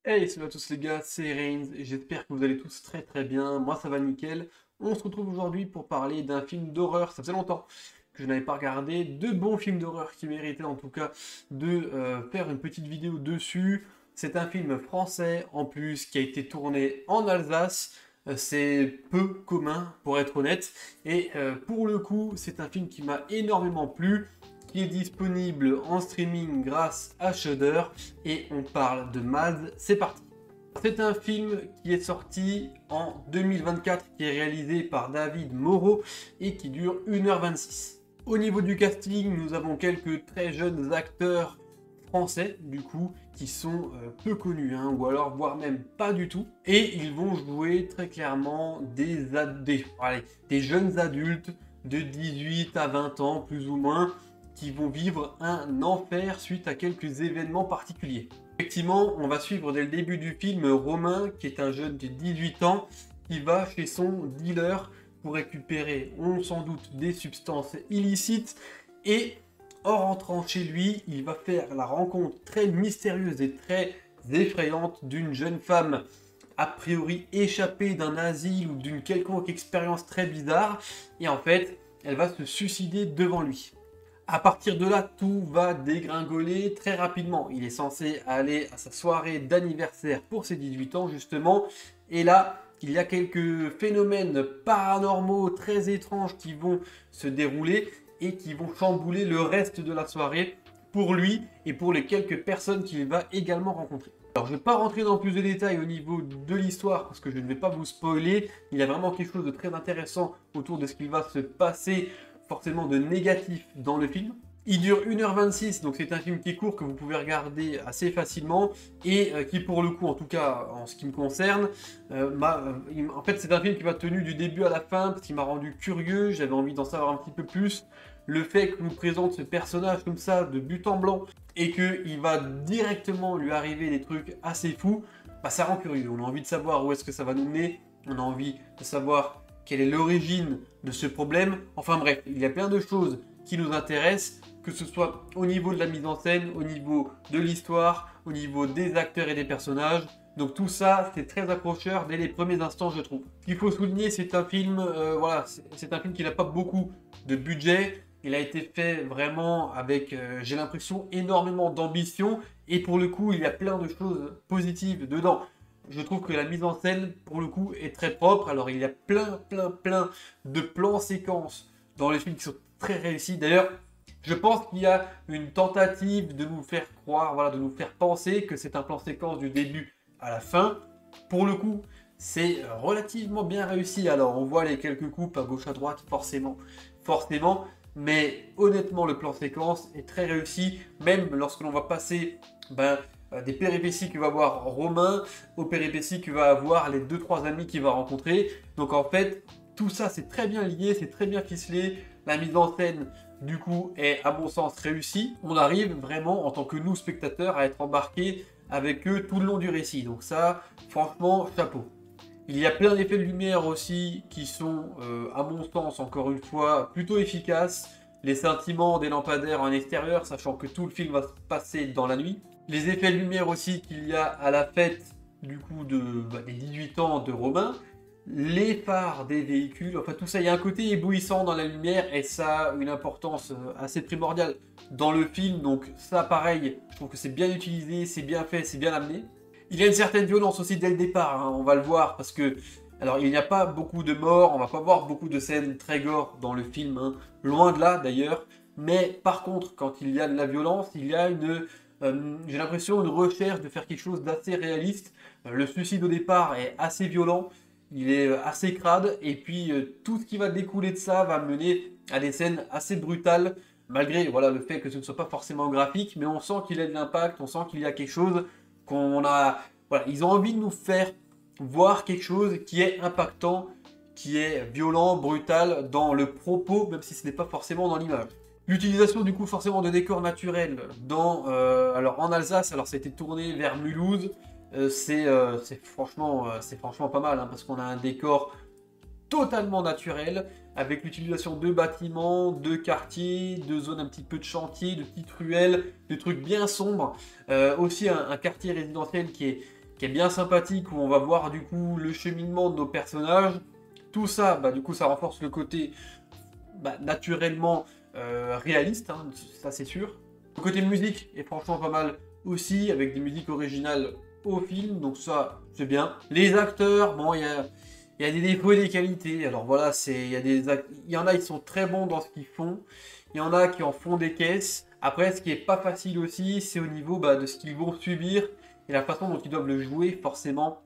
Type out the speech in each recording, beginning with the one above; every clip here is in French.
Hey, salut à tous les gars, c'est Reigns et j'espère que vous allez tous très bien. Moi ça va nickel. On se retrouve aujourd'hui pour parler d'un film d'horreur. Ça faisait longtemps que je n'avais pas regardé de bons films d'horreur qui méritaient en tout cas de faire une petite vidéo dessus. C'est un film français en plus qui a été tourné en Alsace. C'est peu commun pour être honnête. Et pour le coup, c'est un film qui m'a énormément plu, qui est disponible en streaming grâce à Shudder, et on parle de Mad. C'est parti. C'est un film qui est sorti en 2024, qui est réalisé par David Moreau et qui dure 1h26. Au niveau du casting, nous avons quelques très jeunes acteurs français, du coup, qui sont peu connus, hein, ou alors voire même pas du tout. Et ils vont jouer très clairement des jeunes adultes de 18 à 20 ans, plus ou moins, qui vont vivre un enfer suite à quelques événements particuliers. Effectivement, on va suivre dès le début du film Romain, qui est un jeune de 18 ans, qui va chez son dealer pour récupérer, on sans doute, des substances illicites, et en rentrant chez lui, il va faire la rencontre très mystérieuse et très effrayante d'une jeune femme a priori échappée d'un asile ou d'une quelconque expérience très bizarre, et en fait, elle va se suicider devant lui. À partir de là, tout va dégringoler très rapidement. Il est censé aller à sa soirée d'anniversaire pour ses 18 ans, justement. Et là, il y a quelques phénomènes paranormaux très étranges qui vont se dérouler et qui vont chambouler le reste de la soirée pour lui et pour les quelques personnes qu'il va également rencontrer. Alors, je ne vais pas rentrer dans plus de détails au niveau de l'histoire parce que je ne vais pas vous spoiler. Il y a vraiment quelque chose de très intéressant autour de ce qui va se passer, forcément de négatif dans le film. Il dure 1h26, donc c'est un film qui est court, que vous pouvez regarder assez facilement, et qui pour le coup, en tout cas en ce qui me concerne, en fait c'est un film qui m'a tenu du début à la fin, parce qu'il m'a rendu curieux, j'avais envie d'en savoir un petit peu plus. Le fait qu'on nous présente ce personnage comme ça, de but en blanc, et qu'il va directement lui arriver des trucs assez fous, bah, ça rend curieux. On a envie de savoir où est-ce que ça va nous mener, on a envie de savoir quelle est l'origine de ce problème. Enfin bref, il y a plein de choses qui nous intéressent, que ce soit au niveau de la mise en scène, au niveau de l'histoire, au niveau des acteurs et des personnages. Donc tout ça, c'est très accrocheur dès les premiers instants, je trouve. Ce qu'il faut souligner, c'est un film, c'est un film qui n'a pas beaucoup de budget. Il a été fait vraiment avec, j'ai l'impression, énormément d'ambition. Et pour le coup, il y a plein de choses positives dedans. Je trouve que la mise en scène, pour le coup, est très propre. Alors, il y a plein de plans séquences dans les films qui sont très réussis. D'ailleurs, je pense qu'il y a une tentative de nous faire croire, voilà, de nous faire penser que c'est un plan séquence du début à la fin. Pour le coup, c'est relativement bien réussi. Alors, on voit les quelques coupes à gauche à droite, forcément. Mais honnêtement, le plan séquence est très réussi. Même lorsque l'on va passer des péripéties que va avoir Romain aux péripéties que va avoir les 2-3 amis qu'il va rencontrer. Donc en fait, tout ça c'est très bien lié, c'est très bien ficelé. La mise en scène du coup est à mon sens réussie. On arrive vraiment en tant que nous spectateurs à être embarqués avec eux tout le long du récit. Donc ça, franchement, chapeau. Il y a plein d'effets de lumière aussi qui sont, à mon sens, encore une fois, plutôt efficaces. Les sentiments des lampadaires en extérieur, sachant que tout le film va se passer dans la nuit. Les effets de lumière aussi qu'il y a à la fête du coup des 18 ans de Romain. Les phares des véhicules, enfin tout ça, il y a un côté éblouissant dans la lumière et ça a une importance assez primordiale dans le film. Donc ça pareil, je trouve que c'est bien utilisé, c'est bien fait, c'est bien amené. Il y a une certaine violence aussi dès le départ, hein, on va le voir, parce que alors il n'y a pas beaucoup de morts, on va pas voir beaucoup de scènes très gore dans le film, hein, loin de là d'ailleurs. Mais par contre, quand il y a de la violence, il y a j'ai l'impression, une recherche de faire quelque chose d'assez réaliste. Le suicide au départ est assez violent, il est assez crade, et puis tout ce qui va découler de ça va mener à des scènes assez brutales, malgré voilà, le fait que ce ne soit pas forcément graphique, mais on sent qu'il y a de l'impact, on sent qu'il y a quelque chose qu'on a... Voilà, ils ont envie de nous faire voir quelque chose qui est impactant, qui est violent, brutal dans le propos, même si ce n'est pas forcément dans l'image. L'utilisation du coup forcément de décors naturels alors en Alsace, alors ça a été tourné vers Mulhouse, c'est franchement pas mal, hein, parce qu'on a un décor totalement naturel avec l'utilisation de bâtiments, de quartiers, de zones un petit peu de chantier, de petites ruelles, de trucs bien sombres. Aussi un quartier résidentiel qui est bien sympathique, où on va voir du coup le cheminement de nos personnages. Tout ça, du coup, ça renforce le côté naturellement réaliste, hein, ça c'est sûr. Le côté musique est franchement pas mal aussi, avec des musiques originales au film, donc ça c'est bien. Les acteurs, bon, il y a des défauts et des qualités. Alors voilà, il y en a qui sont très bons dans ce qu'ils font, il y en a qui en font des caisses. Après, ce qui est pas facile aussi, c'est au niveau de ce qu'ils vont subir et la façon dont ils doivent le jouer, forcément.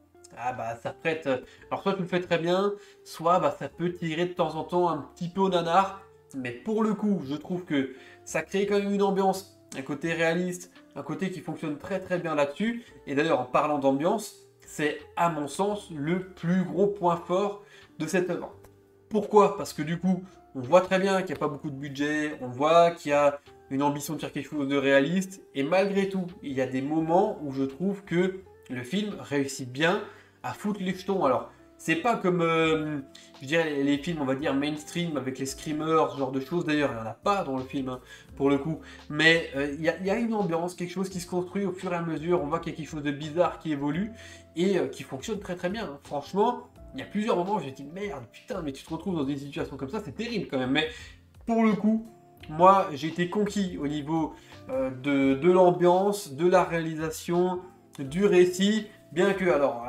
Ça prête. Alors soit tu le fais très bien, soit ça peut tirer de temps en temps un petit peu au nanar. Mais pour le coup, je trouve que ça crée quand même une ambiance, un côté réaliste, un côté qui fonctionne très très bien là-dessus. Et d'ailleurs, en parlant d'ambiance, c'est à mon sens le plus gros point fort de cette œuvre. Pourquoi? Parce que du coup, on voit très bien qu'il n'y a pas beaucoup de budget, on voit qu'il y a une ambition de faire quelque chose de réaliste, et malgré tout, il y a des moments où je trouve que le film réussit bien à foutre les jetons. Alors, c'est pas comme, je dirais, les films, on va dire, mainstream, avec les screamers, ce genre de choses. D'ailleurs, il n'y en a pas dans le film, hein, pour le coup. Mais il y a une ambiance, quelque chose qui se construit au fur et à mesure. On voit qu'il y a quelque chose de bizarre qui évolue et qui fonctionne très très bien, hein. Franchement, il y a plusieurs moments où j'ai dit, merde, putain, mais tu te retrouves dans des situations comme ça, c'est terrible quand même. Mais pour le coup, moi, j'ai été conquis au niveau de l'ambiance, de la réalisation, du récit, bien que, alors,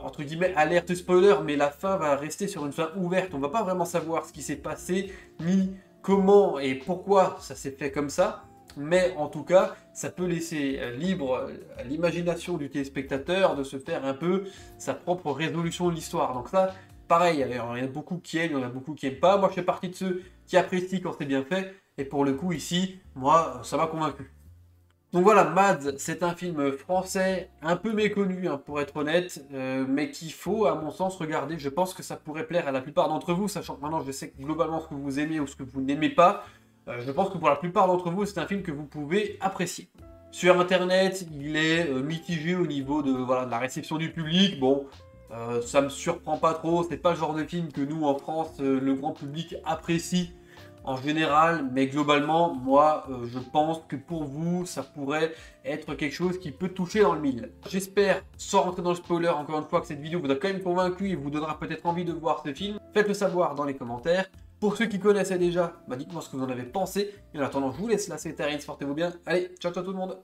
entre guillemets, alerte spoiler, mais la fin va rester sur une fin ouverte. On va pas vraiment savoir ce qui s'est passé, ni comment et pourquoi ça s'est fait comme ça. Mais en tout cas, ça peut laisser libre à l'imagination du téléspectateur de se faire un peu sa propre résolution de l'histoire. Donc ça, pareil, il y en a beaucoup qui aiment, il y en a beaucoup qui n'aiment pas. Moi, je fais partie de ceux qui apprécient quand c'est bien fait. Et pour le coup, ici, moi, ça m'a convaincu. Donc voilà, Mads, c'est un film français un peu méconnu, hein, pour être honnête, mais qu'il faut, à mon sens, regarder. Je pense que ça pourrait plaire à la plupart d'entre vous, sachant que maintenant je sais globalement ce que vous aimez ou ce que vous n'aimez pas. Je pense que pour la plupart d'entre vous, c'est un film que vous pouvez apprécier. Sur Internet, il est mitigé au niveau de la réception du public. Bon, ça me surprend pas trop, c'est pas le genre de film que nous, en France, le grand public apprécie en général, mais globalement, moi, je pense que pour vous, ça pourrait être quelque chose qui peut toucher dans le mille. J'espère, sans rentrer dans le spoiler, encore une fois, que cette vidéo vous a quand même convaincu et vous donnera peut-être envie de voir ce film. Faites-le savoir dans les commentaires. Pour ceux qui connaissaient déjà, dites-moi ce que vous en avez pensé. Et en attendant, je vous laisse là, c'était Arin, portez-vous bien. Allez, ciao ciao tout le monde.